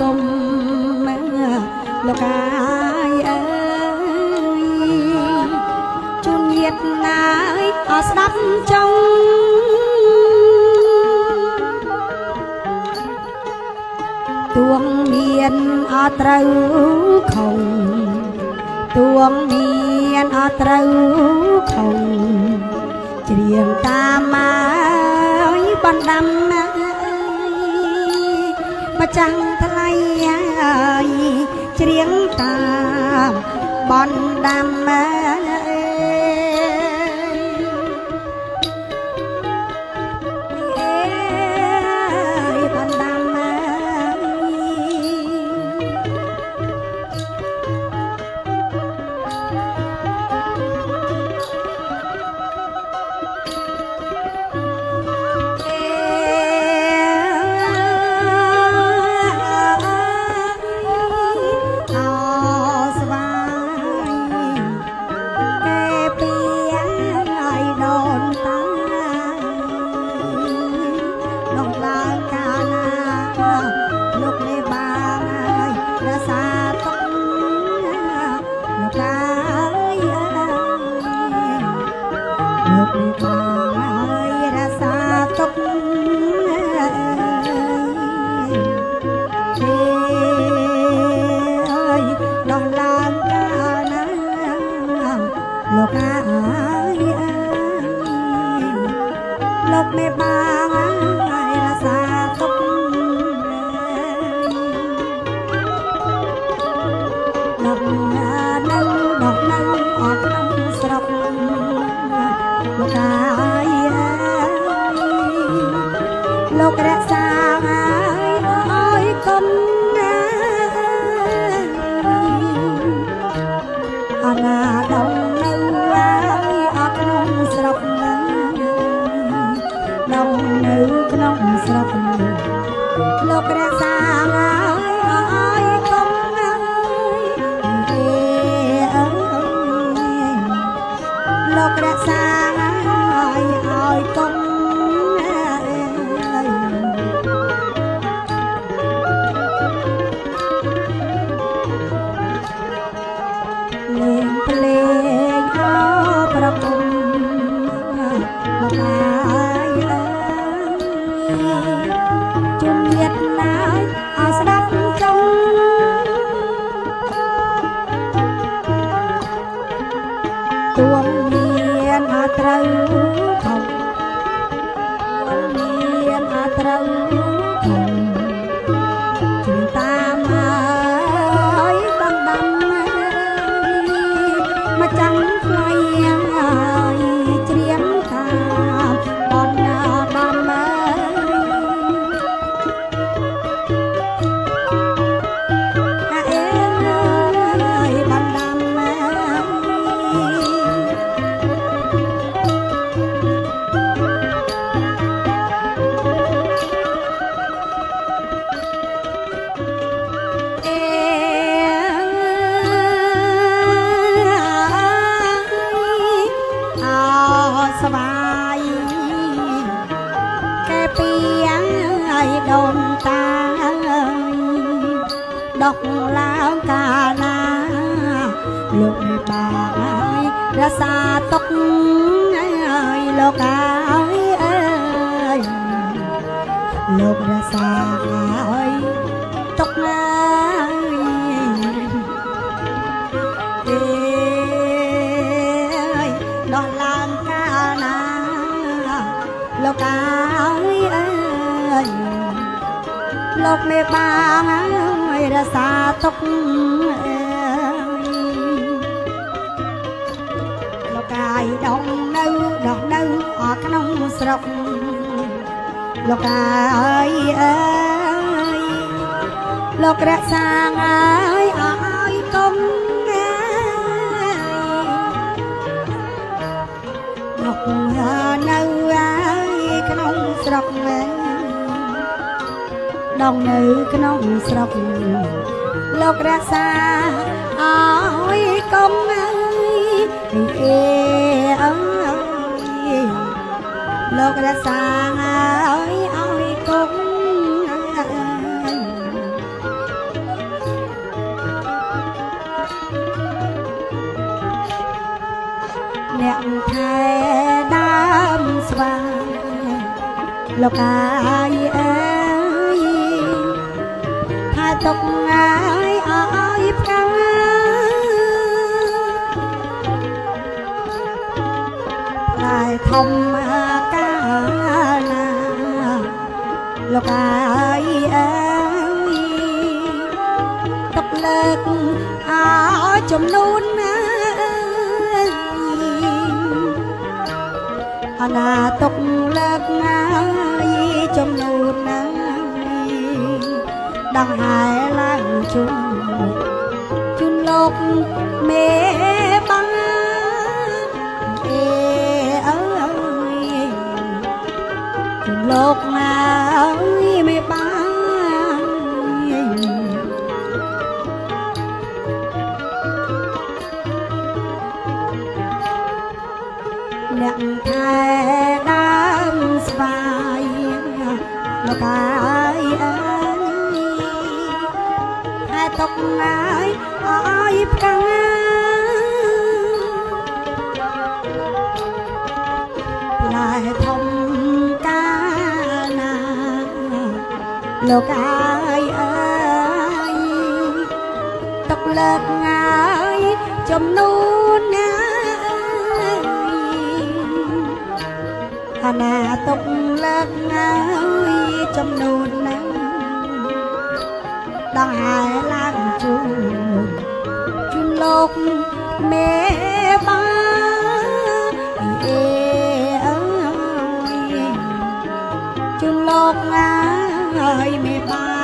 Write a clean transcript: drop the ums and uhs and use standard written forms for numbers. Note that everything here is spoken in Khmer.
គុំលោកកាយអើយជួនញាតណាយអស្ដាប់ចង់ទួងមានអត់ត្រូវខំទួងមានអត់ត្រូវខំច្រៀងតាមមកបណ្ដាំម្ចាំងថ្លៃច្រៀងតាមបណ្ដាំលោកមេបានឲ្យរសាទុកលោកនៅអត់ក្នុងស្រុកលោកកាយលោករក្សាឲ្យគុំអនាដងនៅអត់ក្នុងស្រុកនៅក្នុងស្រុកលោករក្សាឲ្យគុំលោករក្សាឲ្យគុំលេងភ្លេងប្រគំមកហើយជំនាញណាយឲ្យស្ដាប់ចង់ទួងមានអត់ត្រូវខំទួងមានអត់ត្រូវខំជំតាមហើយបណ្ដាំមកចាំថ្លៃហើយច្រៀងតាមបណ្ដាដំស្វាយកែពីឲ្យដូនតាដកឡើងកាលណាលោកមេបានរសាទុកឲ្យលោកកាយអើយលោករសាឲ្យទុកណាដោះឡើងកាលណាលោកកាយអើយលោកមេបានឲ្យរសាទុកលោកកាយដងនៅអត់ក្នុងស្រុកលោកកាយអើយលោករក្សាឲ្យគុំលោកនៅក្នុងស្រុកដងនៅក្នុងស្រុកលោករក្សាឲ្យគុំអើយលោករក្សាឲ្យគុំ អ្នកថែដើមស្វាយលោកអាយអើយថែទុកងាយអើយផ្កាផ្លែធំកាលណាលោកអាយអើយទុកលើកឲ្យចំនួនណាអនាទុកលើកងាយចំនួនណាដង្ហែឡើងជុំលោកមេបាអេអើយជុំលោកងាយមេបាអ្នកថែដើមស្វាយលោកអាយអើយថែទុកងាយអើយផ្កាផ្លែធំកាលណាលោកអាយអើយទុកលើកងាយចំនួនណាអាណាទុកលើកងាយចំនួនណាដង្ហែឡើងជូនលោកមេបាអេអើយជូនលោកងាយមេបា